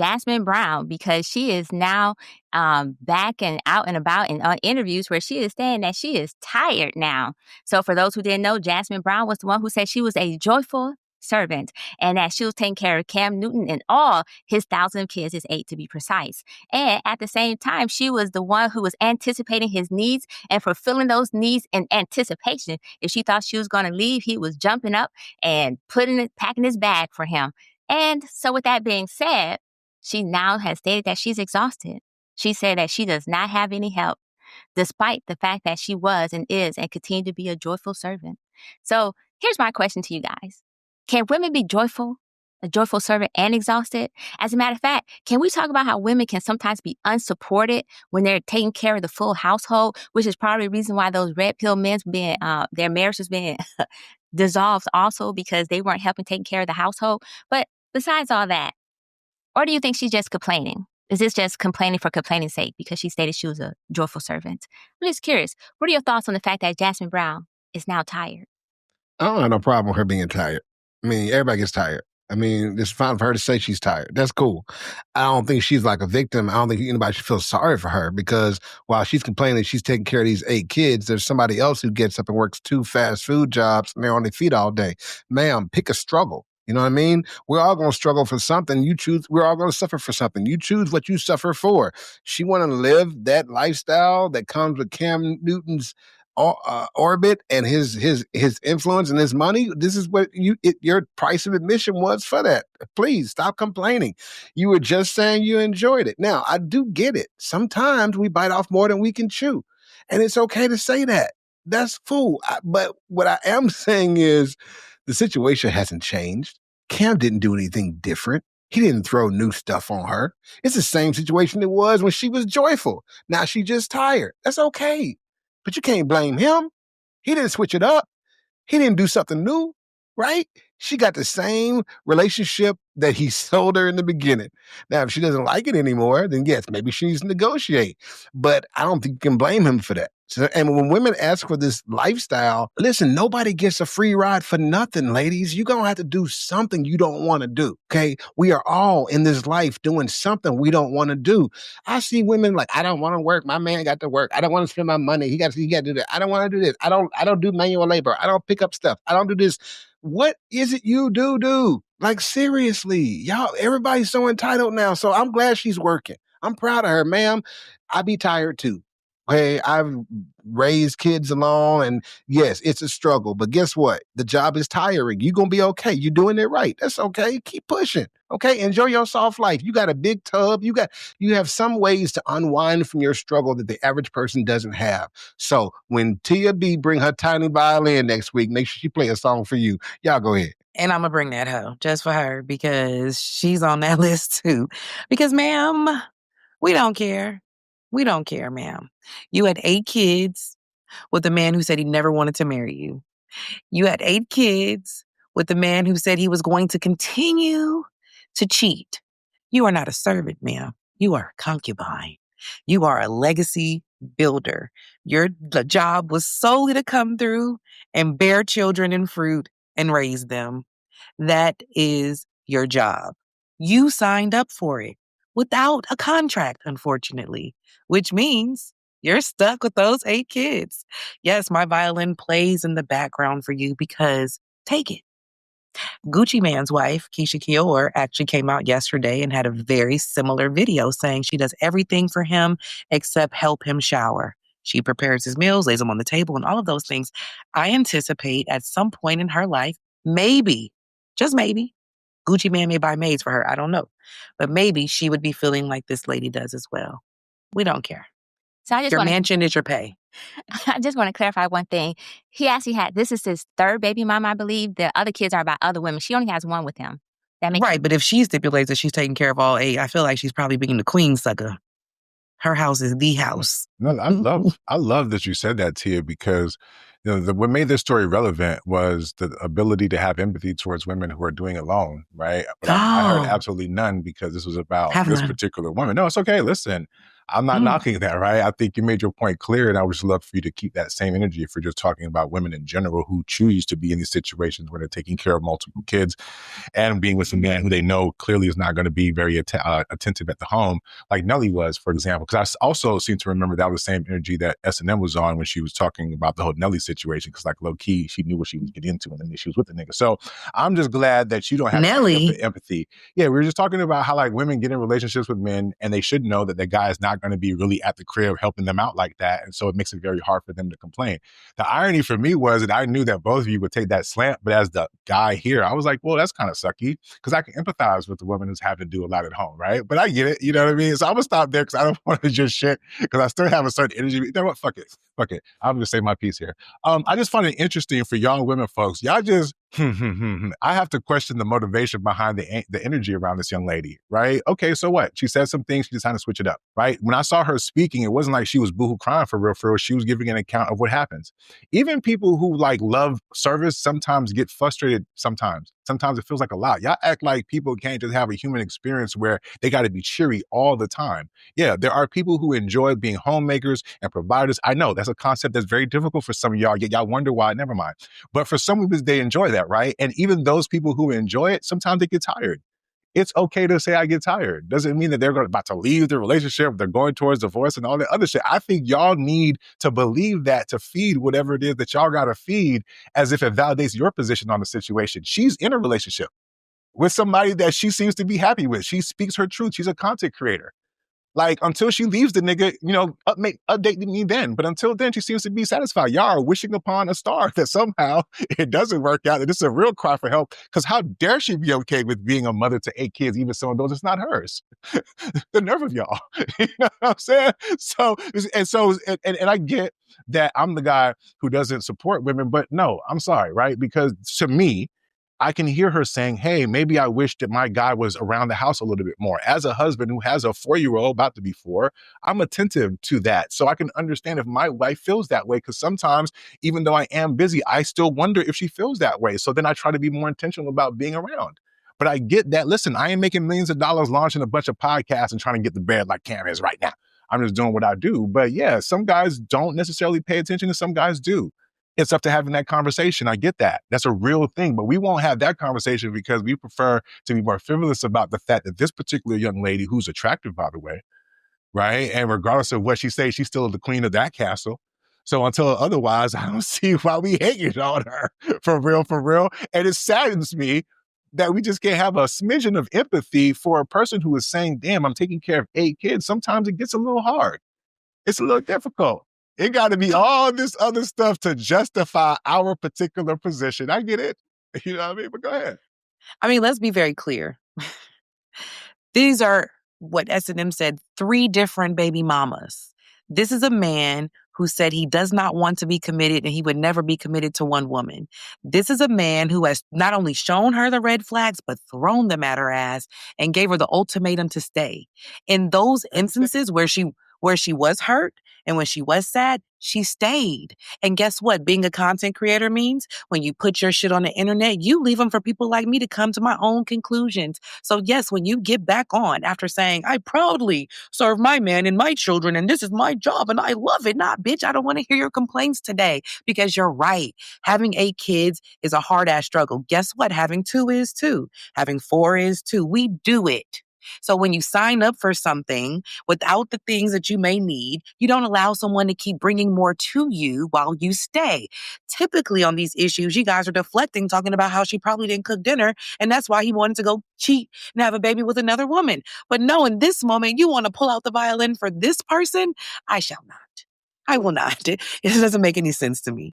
Jasmin Brown, because she is now back and out and about in interviews where she is saying that she is tired now. So for those who didn't know, Jasmin Brown was the one who said she was a joyful servant and that she was taking care of Cam Newton and all his thousands of kids, his 8 to be precise. And at the same time, she was the one who was anticipating his needs and fulfilling those needs in anticipation. If she thought she was going to leave, he was jumping up and packing his bag for him. And so with that being said, she now has stated that she's exhausted. She said that she does not have any help, despite the fact that she was and is and continue to be a joyful servant. So here's my question to you guys. Can women be joyful, a joyful servant, and exhausted? As a matter of fact, can we talk about how women can sometimes be unsupported when they're taking care of the full household, which is probably the reason why those red pill men being their marriage was being dissolved also because they weren't helping taking care of the household. But besides all that, or do you think she's just complaining? Is this just complaining for complaining's sake because she stated she was a joyful servant? I'm just curious. What are your thoughts on the fact that Jasmin Brown is now tired? I don't have no problem with her being tired. I mean, everybody gets tired. I mean, it's fine for her to say she's tired. That's cool. I don't think she's like a victim. I don't think anybody should feel sorry for her because while she's complaining she's taking care of these 8 kids, there's somebody else who gets up and works 2 fast food jobs and they're on their feet all day. Ma'am, pick a struggle. You know what I mean? We're all going to struggle for something. We're all going to suffer for something. You choose what you suffer for. She want to live that lifestyle that comes with Cam Newton's orbit and his influence and his money. This is what your price of admission was for that. Please stop complaining. You were just saying you enjoyed it. Now, I do get it. Sometimes we bite off more than we can chew. And it's okay to say that. That's cool. But what I am saying is the situation hasn't changed. Cam didn't do anything different. He didn't throw new stuff on her. It's the same situation it was when she was joyful. Now she's just tired. That's okay. But you can't blame him. He didn't switch it up. He didn't do something new, right? She got the same relationship that he sold her in the beginning. Now, if she doesn't like it anymore, then yes, maybe she needs to negotiate. But I don't think you can blame him for that. So, and when women ask for this lifestyle, listen, nobody gets a free ride for nothing, ladies. You're going to have to do something you don't want to do, okay? We are all in this life doing something we don't want to do. I see women like, I don't want to work. My man got to work. I don't want to spend my money. He got to do that. I don't want to do this. I don't do manual labor. I don't pick up stuff. I don't do this. What is it you do? Like, seriously, y'all, everybody's so entitled now. So I'm glad she's working. I'm proud of her, ma'am. I'd be tired too. Hey, I've raised kids alone, and yes, it's a struggle. But guess what? The job is tiring. You're going to be okay. You're doing it right. That's okay. Keep pushing. Okay, enjoy your soft life. You got a big tub. You have some ways to unwind from your struggle that the average person doesn't have. So when Tia B bring her tiny violin next week, make sure she play a song for you. Y'all go ahead. And I'm going to bring that hoe just for her because she's on that list too. Because, ma'am, we don't care. We don't care, ma'am. You had 8 kids with a man who said he never wanted to marry you. You had 8 kids with a man who said he was going to continue to cheat. You are not a servant, ma'am. You are a concubine. You are a legacy builder. Your job was solely to come through and bear children and fruit and raise them. That is your job. You signed up for it without a contract, unfortunately, which means you're stuck with those 8 kids. Yes, my violin plays in the background for you because take it. Gucci Mane's wife, Keisha Kior, actually came out yesterday and had a very similar video saying she does everything for him except help him shower. She prepares his meals, lays them on the table, and all of those things. I anticipate at some point in her life, maybe, just maybe, Gucci Mane may buy maids for her. I don't know. But maybe she would be feeling like this lady does as well. We don't care. So your mansion is your pay. I just want to clarify one thing. He actually this is his 3rd baby mama, I believe. The other kids are by other women. She only has one with him. That makes right, but if she stipulates that she's taking care of all 8, I feel like she's probably being the queen sucker. Her house is the house. No, I love that you said that, Tia, because what made this story relevant was the ability to have empathy towards women who are doing it alone, right? But I heard absolutely none because this was about this particular woman. No, it's okay. Listen, I'm not knocking that, right? I think you made your point clear, and I would just love for you to keep that same energy if we're just talking about women in general who choose to be in these situations where they're taking care of multiple kids and being with a man who they know clearly is not going to be very attentive at the home, like Nelly was, for example. Because I also seem to remember that was the same energy that S&M was on when she was talking about the whole Nelly situation, because like low key, she knew what she was getting into and then she was with the nigga. So I'm just glad that you don't have Nelly. empathy. Yeah, we were just talking about how like women get in relationships with men and they should know that the guy is not going to be really at the crib helping them out like that. And so it makes it very hard for them to complain. The irony for me was that I knew that both of you would take that slant, but as the guy here, I was like, well, that's kind of sucky because I can empathize with the woman who's having to do a lot at home, right? But I get it, you know what I mean? So I'm going to stop there because I don't want to just shit because I still have a certain energy. You know what? Fuck it. Fuck it. I'm going to say my piece here. I just find it interesting for young women folks. Y'all just, I have to question the motivation behind the energy around this young lady, right? Okay, so what? She said some things, she decided to switch it up, right? When I saw her speaking, it wasn't like she was boohoo crying for real. She was giving an account of what happens. Even people who like love service sometimes get frustrated sometimes. Sometimes it feels like a lot. Y'all act like people can't just have a human experience where they got to be cheery all the time. Yeah, there are people who enjoy being homemakers and providers. I know that's a concept that's very difficult for some of y'all. Y'all wonder why, never mind. But for some of us, they enjoy that, right? And even those people who enjoy it, sometimes they get tired. It's okay to say I get tired. Doesn't mean that they're about to leave the relationship, they're going towards divorce and all that other shit. I think y'all need to believe that to feed whatever it is that y'all got to feed, as if it validates your position on the situation. She's in a relationship with somebody that she seems to be happy with. She speaks her truth. She's a content creator. Like, until she leaves the nigga, you know, update me then. But until then, she seems to be satisfied. Y'all are wishing upon a star that somehow it doesn't work out. And this is a real cry for help. Because how dare she be okay with being a mother to 8 kids, even some of those it's not hers? The nerve of y'all. You know what I'm saying? And I get that I'm the guy who doesn't support women, but no, I'm sorry, right? Because to me, I can hear her saying, hey, maybe I wish that my guy was around the house a little bit more. As a husband who has a 4-year-old about to be 4, I'm attentive to that. So I can understand if my wife feels that way, because sometimes, even though I am busy, I still wonder if she feels that way. So then I try to be more intentional about being around. But I get that. Listen, I ain't making millions of dollars launching a bunch of podcasts and trying to get the bread like Cam is right now. I'm just doing what I do. But yeah, some guys don't necessarily pay attention and some guys do. It's up to having that conversation. I get that. That's a real thing. But we won't have that conversation because we prefer to be more frivolous about the fact that this particular young lady, who's attractive, by the way, right? And regardless of what she says, she's still the queen of that castle. So until otherwise, I don't see why we hating on her. For real, for real. And it saddens me that we just can't have a smidgen of empathy for a person who is saying, damn, I'm taking care of 8 kids. Sometimes it gets a little hard. It's a little difficult. It got to be all this other stuff to justify our particular position. I get it. You know what I mean? But go ahead. I mean, let's be very clear. These are what S&M said, 3 different baby mamas. This is a man who said he does not want to be committed and he would never be committed to one woman. This is a man who has not only shown her the red flags, but thrown them at her ass and gave her the ultimatum to stay. In those instances where she was hurt and when she was sad, she stayed. And guess what? Being a content creator means when you put your shit on the internet, you leave them for people like me to come to my own conclusions. So yes, when you get back on after saying, I proudly serve my man and my children and this is my job and I love it. Nah, bitch, I don't want to hear your complaints today because you're right. Having 8 kids is a hard ass struggle. Guess what? Having 2 is too. Having 4 is too. We do it. So when you sign up for something without the things that you may need, you don't allow someone to keep bringing more to you while you stay. Typically on these issues, you guys are deflecting, talking about how she probably didn't cook dinner, and that's why he wanted to go cheat and have a baby with another woman. But no, in this moment, you want to pull out the violin for this person? I shall not. I will not. It doesn't make any sense to me.